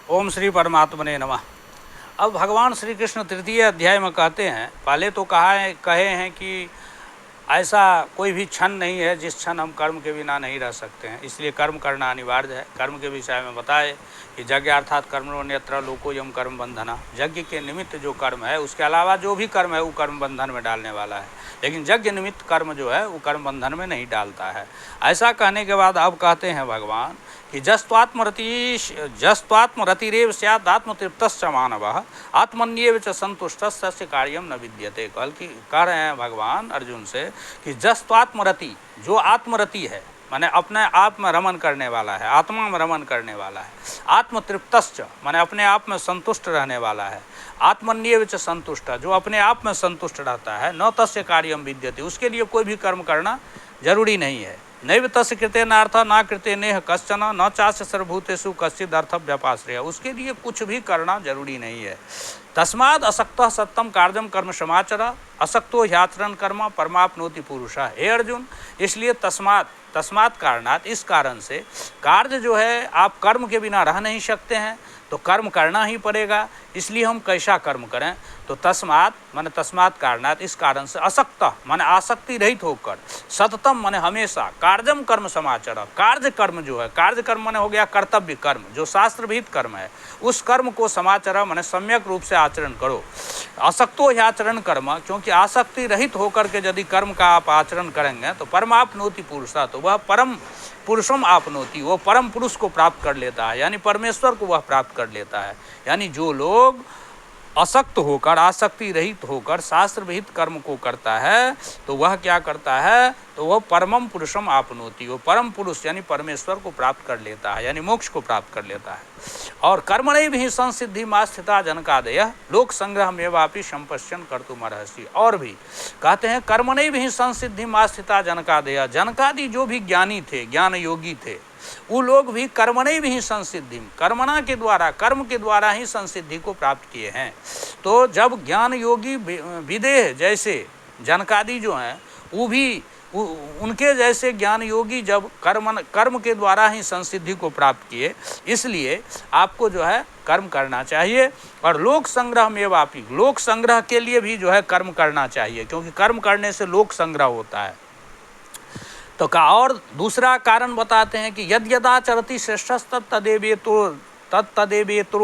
ओम श्री परमात्मने नमः। अब भगवान श्री कृष्ण तृतीय अध्याय में कहते हैं, पहले तो कहे हैं कि ऐसा कोई भी क्षण नहीं है जिस क्षण हम कर्म के बिना नहीं रह सकते हैं, इसलिए कर्म करना अनिवार्य है। कर्म के विषय में बताए कि यज्ञ अर्थात कर्मण्यत्र लोकोयम कर्म बंधना, यज्ञ के निमित्त जो कर्म है उसके अलावा जो भी कर्म है वो कर्म बंधन में डालने वाला है, लेकिन यज्ञ निमित्त कर्म जो है वो कर्म बंधन में नहीं डालता है। ऐसा कहने के बाद अब कहते हैं भगवान कि जस्त्वात्मरतिरेव स्यादात्मतृप्तश्च मानवः आत्मन्येव च संतुष्टस्य कार्यम न विद्यते। कह रहे हैं भगवान अर्जुन से कि जस्त्वात्मरति, जो आत्मरति है माने अपने आप में रमन करने वाला है, आत्मा में रमन करने वाला है, आत्मतृप्तश्च माने अपने आप में संतुष्ट रहने वाला है, आत्मन्येव च संतुष्ट, जो अपने आप में संतुष्ट रहता है, न तस्य कार्यम विद्यते, उसके लिए कोई भी कर्म करना जरूरी नहीं है। नैव तस्य कृते नार्थ न कृते नेह कश्चन न चास्य सर्वभूतेषु कश्चिद अर्थ व्यपाश्रय, उसके लिए कुछ भी करना जरूरी नहीं है। तस्माद असक्तः सत्यम कार्यम कर्म समाचर असक्तो ह्याचरण कर्म परमाप्नोति पुरुषः। हे अर्जुन, इसलिए तस्मात् कारणात्, इस कारण से कार्य जो है, आप कर्म के बिना रह नहीं सकते हैं तो कर्म करना ही पड़ेगा। इसलिए हम कैसा कर्म करें, तो तस्मात् माने तस्मात् कारणात्, इस कारण से असक्त माने आसक्ति रहित होकर, सततम माने हमेशा, कार्यम कर्म समाचर, कार्य कर्म जो है, कार्य कर्म माने हो गया कर्तव्य कर्म, जो शास्त्र विहित कर्म है, उस कर्म को समाचर माने सम्यक रूप से आचरण करो। असक्तो आचरण कर्म, क्योंकि आसक्ति रहित होकर के यदि कर्म का आप आचरण करेंगे तो परमाप्नोति पुरुषा, तो वह परम पुरुषम आपनोति, वो परम पुरुष को प्राप्त कर लेता है, यानी परमेश्वर को वह प्राप्त कर लेता है। यानी जो लोग असक्त होकर, आसक्ति रहित होकर शास्त्र विहित कर्म को करता है तो वह क्या करता है, तो वह परमम पुरुषम आपनोति, वो परम पुरुष यानी परमेश्वर को प्राप्त कर लेता है, यानी मोक्ष को प्राप्त कर लेता है। और कर्मणि भी संसिद्धि मा स्थिता जनकादय लोक संग्रह मेवापि संपश्यन कर्तुमर्हसि। और भी कहते हैं कर्मणि भी संसिद्धि मा स्थिता जनकादय, जनकादि जो भी ज्ञानी थे, ज्ञान योगी थे, वो लोग भी कर्मणि भी संसिद्धि, कर्मणा के द्वारा, कर्म के द्वारा ही संसिद्धि को प्राप्त किए हैं। तो जब ज्ञान योगी विदेह जैसे जनकादि जो हैं, वो भी उनके जैसे ज्ञान योगी जब कर्म के द्वारा ही संसिद्धि को प्राप्त किए, इसलिए आपको जो है कर्म करना चाहिए। और लोक संग्रह में वापी, लोक संग्रह के लिए भी जो है कर्म करना चाहिए, क्योंकि कर्म करने से लोक संग्रह होता है। तो का और दूसरा कारण बताते हैं कि यद यदाचरति श्रेष्ठस्तदेवेतरो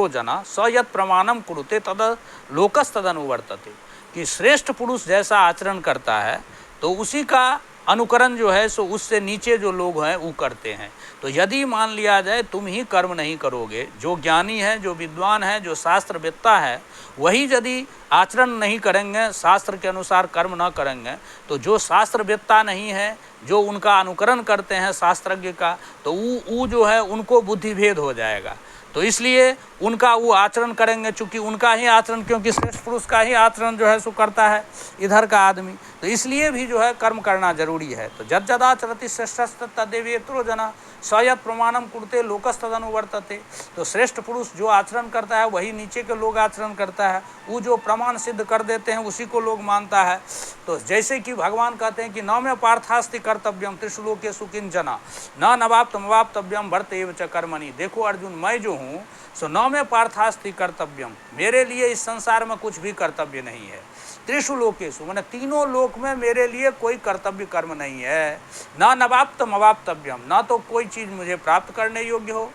जना स यद प्रमाणम कुरुते तद लोकस्तदनुवर्तते, कि श्रेष्ठ पुरुष जैसा आचरण करता है तो उसी का अनुकरण जो है सो उससे नीचे जो लोग हैं वो करते हैं। तो यदि मान लिया जाए तुम ही कर्म नहीं करोगे, जो ज्ञानी है, जो विद्वान है, जो शास्त्र वेत्ता है, वही यदि आचरण नहीं करेंगे, शास्त्र के अनुसार कर्म न करेंगे, तो जो शास्त्र वेत्ता नहीं है, जो उनका अनुकरण करते हैं शास्त्रज्ञ का, तो वो जो है उनको बुद्धिभेद हो जाएगा। तो इसलिए उनका वो आचरण करेंगे, चूँकि उनका ही आचरण, क्योंकि श्रेष्ठ पुरुष का ही आचरण जो है सो करता है इधर का आदमी, तो इसलिए भी जो है कर्म करना जरूरी है। तो जद जदाचरति श्रेष्ठस्तदेवेतरो जना स यद प्रमाणम कुरुते लोकस्तदनुवर्तते, तो श्रेष्ठ पुरुष जो आचरण करता है वही नीचे के लोग आचरण करता है, वो जो प्रमाण सिद्ध कर देते हैं उसी को लोग मानता है। तो जैसे कि भगवान कहते हैं कि न में पार्थास्ति कर्तव्यम त्रिषु लोकेषु किंचन न नवाप्तमवाप्तव्यम भर्तएव च कर्मणि। देखो अर्जुन, मैं जो हूँ सो न में पार्थास्ति कर्तव्यम, मेरे लिए इस संसार में कुछ भी कर्तव्य नहीं है। त्रिषु लोकेषु मैंने तीनों लोक में मेरे लिए कोई कर्तव्य कर्म नहीं है। न नवाप्तम अवाप्तव्यम, न तो कोई चीज़ मुझे प्राप्त करने योग्य हो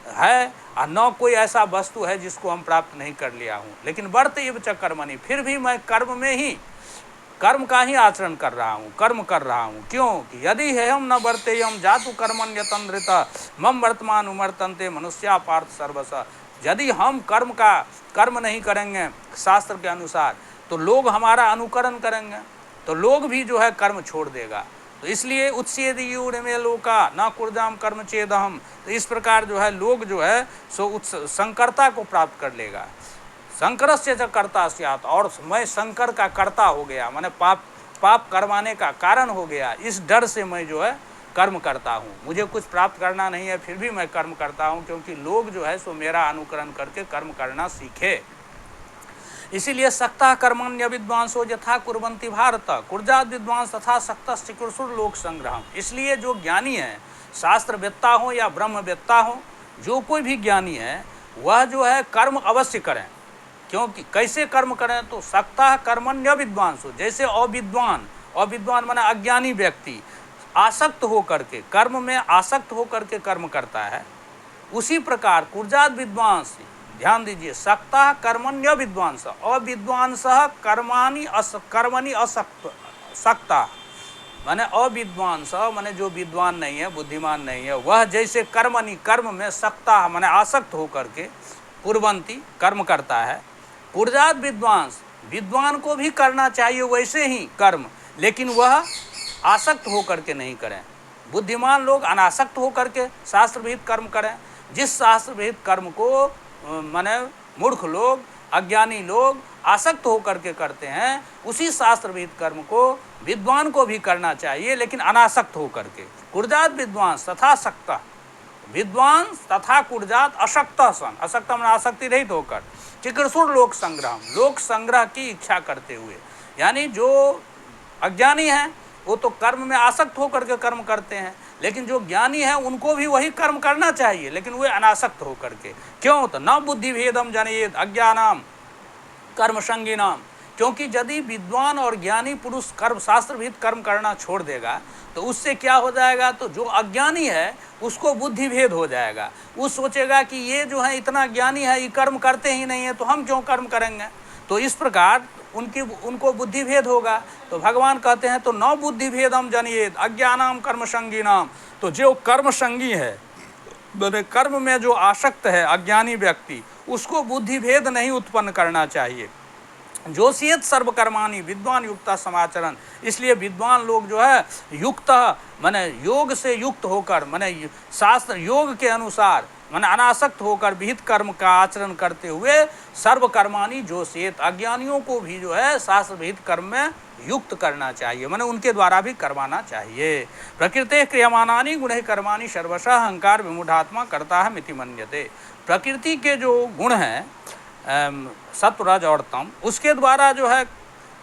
है और न कोई ऐसा वस्तु है जिसको हम प्राप्त नहीं कर लिया हूँ। लेकिन वर्तएव च कर्मणि, फिर भी मैं कर्म में ही, कर्म का ही आचरण कर रहा हूँ, कर्म कर रहा हूँ। क्यों कि यदि है हम न वर्तेयम जातु कर्मण्यतंद्रित मम वर्तमान उमर्तन्ते मनुष्या पार्थ सर्वस। यदि हम कर्म नहीं करेंगे शास्त्र के अनुसार तो लोग हमारा अनुकरण करेंगे, तो लोग भी जो है कर्म छोड़ देगा। तो इसलिए उत्सेद यूढ़ में लोका न कुर्जाम कर्म चेदहम, तो इस प्रकार जो है लोग जो है सो संकरता को प्राप्त कर लेगा। शंकर से च कर्ता स्यात्, और मैं शंकर का कर्ता हो गया, मैंने पाप करवाने का कारण हो गया। इस डर से मैं जो है कर्म करता हूँ, मुझे कुछ प्राप्त करना नहीं है फिर भी मैं कर्म करता हूँ, क्योंकि लोग जो है सो मेरा अनुकरण करके कर्म करना सीखे। इसीलिए सक्ता कर्मण्य विद्वांसो यथा कुर्वन्ति भारत कुर्जाद विद्वांस तथा सक्तश्च कुर्सुर लोक संग्रहम। इसलिए जो ज्ञानी है, शास्त्र वेत्ता हो या ब्रह्म वेत्ता हो, जो कोई भी ज्ञानी है, वह जो है कर्म अवश्य करें। क्योंकि कैसे कर्म करें, तो सक्ता कर्मण्य विद्वांसो, जैसे अविद्वान माने अज्ञानी व्यक्ति आसक्त होकर के कर्म में आसक्त होकर के कर्म करता है, उसी प्रकार कुर्जात विद्वांस, ध्यान दीजिए, सक्ता कर्मण्य विद्वांस, अविद्वांस कर्मणि असक्त सक्ता माने अविद्वांस माने जो विद्वान नहीं है, बुद्धिमान नहीं है, वह जैसे कर्मणि कर्म में सक्ता माने आसक्त होकर के कुर्वन्ति कर्म करता है। कुर्जात विद्वांस, विद्वान को भी करना चाहिए वैसे ही कर्म, लेकिन वह आसक्त होकर के नहीं करें। बुद्धिमान लोग अनासक्त होकर के शास्त्र विहित कर्म करें। जिस शास्त्र विहित कर्म को माने मूर्ख लोग, अज्ञानी लोग आसक्त होकर के करते हैं, उसी शास्त्र विहित कर्म को विद्वान को भी करना चाहिए, लेकिन अनासक्त होकर के। कुर्जात विद्वांस तथा सक्ता, विद्वान तथा कुर्जात अशक्त सन, अशक्त में आसक्ति रहित होकर, चिकित्सुर लोक संग्रह की इच्छा करते हुए, यानी जो अज्ञानी हैं वो तो कर्म में आसक्त होकर के कर्म करते हैं, लेकिन जो ज्ञानी है उनको भी वही कर्म करना चाहिए, लेकिन वे अनासक्त होकर के। क्यों? तो न बुद्धि भेदम जनेत अज्ञानाम कर्म संगीनाम, क्योंकि यदि विद्वान और ज्ञानी पुरुष कर्म शास्त्र विहित कर्म करना छोड़ देगा तो उससे क्या हो जाएगा, तो जो अज्ञानी है उसको बुद्धि भेद हो जाएगा। वो सोचेगा कि ये जो है इतना ज्ञानी है, ये कर्म करते ही नहीं है, तो हम क्यों कर्म करेंगे। तो इस प्रकार उनको बुद्धि भेद होगा। तो भगवान कहते हैं तो न बुद्धि भेदम जनिएत अज्ञानाम कर्म संगीनाम, तो जो कर्म संगी है, कर्म में जो आसक्त है अज्ञानी व्यक्ति, उसको बुद्धि भेद नहीं उत्पन्न करना चाहिए। जोशियत सर्वकर्माणी विद्वान युक्ता समाचरण, इसलिए विद्वान लोग जो है युक्त माने योग से युक्त होकर, माने शास्त्र योग के अनुसार माने अनासक्त होकर विहित कर्म का आचरण करते हुए सर्वकर्माणी जोशियत, अज्ञानियों को भी जो है शास्त्र विहित कर्म में युक्त करना चाहिए, माने उनके द्वारा भी करवाना चाहिए। प्रकृते क्रियमानानि गुणैः कर्माणि सर्वशः अहंकार विमूढ़ात्मा करता है मिति मन्यते। प्रकृति के जो गुण हैं सत्व रज और तम, उसके द्वारा जो है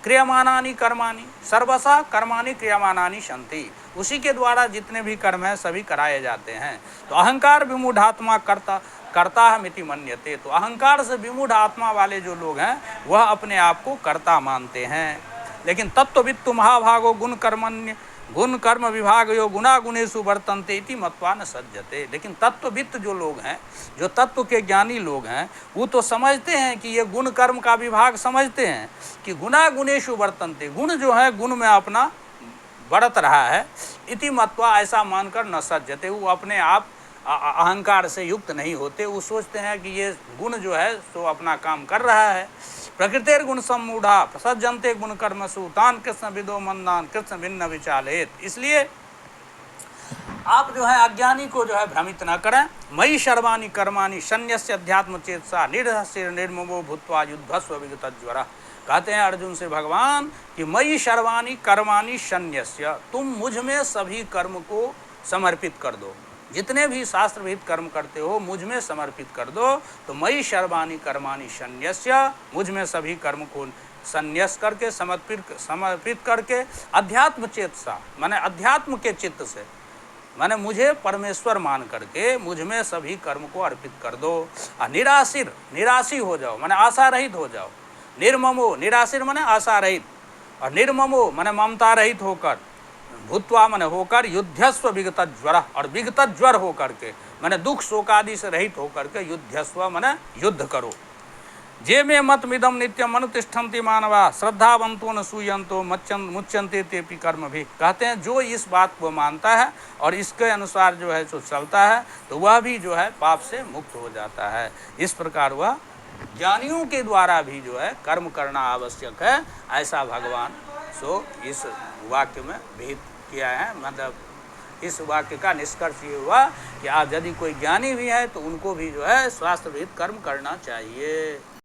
क्रियमानानि कर्माणि सर्वशः कर्माणि क्रियमानानि सन्ति, उसी के द्वारा जितने भी कर्म हैं सभी कराए जाते हैं। तो अहंकार विमूढ़ात्मा करता है मिति मन्यते, तो अहंकार से विमूढ़ आत्मा वाले जो लोग हैं वह अपने आप को कर्ता मानते हैं। लेकिन तत्ववित्तु महाभागो गुण कर्म विभाग यो गुणा गुणेषु वर्तन्ते इति मत्वा न सज्जते। लेकिन तत्ववित्त जो लोग हैं, जो तत्व के ज्ञानी लोग हैं, वो तो समझते हैं कि ये गुण कर्म का विभाग समझते हैं कि गुणा गुणेषु वर्तन्ते, गुण जो है गुण में अपना बढ़त रहा है, इति मत्वा ऐसा मानकर न सज्जते, वो अपने आप अहंकार से युक्त नहीं होते। वो सोचते हैं कि ये गुण जो है तो अपना काम कर रहा है। प्रकृतिर गुण सम्मूढ़ा प्रसज्जन्ते गुण कर्मसु तान कृष्ण विदो मंदान कृष्ण भिन्न विचालेत। इसलिए आप जो है अज्ञानी को जो है भ्रमित न करें। मयि सर्वाणि कर्माणि सन्यस्य अध्यात्म चेतसा निर्हस्य निर्ममो भूत्वा युद्धस्व विगतज्वरः। कहते हैं अर्जुन से भगवान कि मयि सर्वाणि कर्माणि सन्यस्य, तुम मुझ में सभी कर्म को समर्पित कर दो, जितने भी शास्त्र विहित कर्म करते हो मुझ में समर्पित कर दो। तो मयि सर्वाणि कर्माणि सन्यस्य, मुझ में सभी कर्म को संन्यास करके समर्पित करके अध्यात्म चेतसा माने अध्यात्म के चित्त से, माने मुझे परमेश्वर मान करके मुझ में सभी कर्म को अर्पित कर दो। निराशी हो जाओ, माने आशा रहित हो जाओ। निर्ममो, निराशिर माने आशा रहित, और निर्ममो माने ममता रहित होकर, भूत्वा माने होकर, युद्धस्व विगत ज्वर, और विगत ज्वर होकर के माने दुख शोक आदि से रहित होकर के युद्धस्व माने युद्ध करो। जे मे मतमिदम नित्यम अनुतिष्ठन्ति मानवा श्रद्धावंतो न सूयंतो मुच्यन्ते तेपि कर्म भी। कहते हैं जो इस बात को मानता है और इसके अनुसार जो है जो चलता है तो वह भी जो है पाप से मुक्त हो जाता है। इस प्रकार वह ज्ञानियों के द्वारा भी जो है कर्म करना आवश्यक है, ऐसा भगवान सो इस वाक्य में विहित किया है। मतलब इस वाक्य का निष्कर्ष ये हुआ कि आप यदि कोई ज्ञानी भी है तो उनको भी जो है शास्त्र विहित कर्म करना चाहिए।